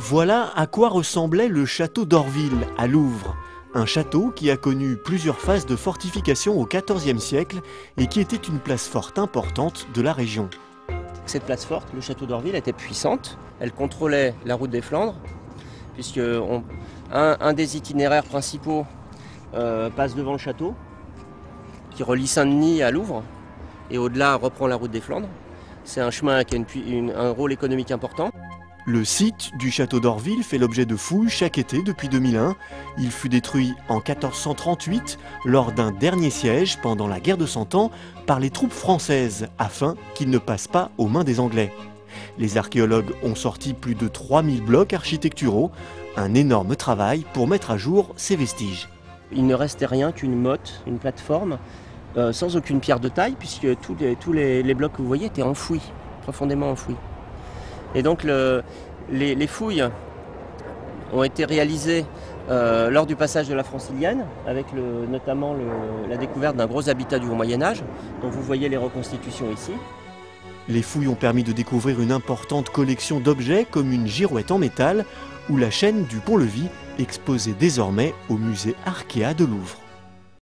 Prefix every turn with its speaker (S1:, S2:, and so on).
S1: Voilà à quoi ressemblait le château d'Orville à Louvres. Un château qui a connu plusieurs phases de fortification au XIVe siècle et qui était une place forte importante de la région.
S2: Cette place forte, le château d'Orville, était puissante. Elle contrôlait la route des Flandres, puisque un des itinéraires principaux passe devant le château, qui relie Saint-Denis à Louvres, et au-delà reprend la route des Flandres. C'est un chemin qui a un rôle économique important.
S1: Le site du château d'Orville fait l'objet de fouilles chaque été depuis 2001. Il fut détruit en 1438 lors d'un dernier siège pendant la guerre de Cent Ans par les troupes françaises afin qu'il ne passe pas aux mains des Anglais. Les archéologues ont sorti plus de 3000 blocs architecturaux, un énorme travail pour mettre à jour ces vestiges.
S2: Il ne restait rien qu'une motte, une plateforme, sans aucune pierre de taille, puisque tous les blocs que vous voyez étaient enfouis, profondément enfouis. Et donc les fouilles ont été réalisées lors du passage de la Francilienne, avec notamment la découverte d'un gros habitat du Haut Moyen-Âge, dont vous voyez les reconstitutions ici.
S1: Les fouilles ont permis de découvrir une importante collection d'objets comme une girouette en métal ou la chaîne du pont-levis exposée désormais au musée Arkea de Louvres.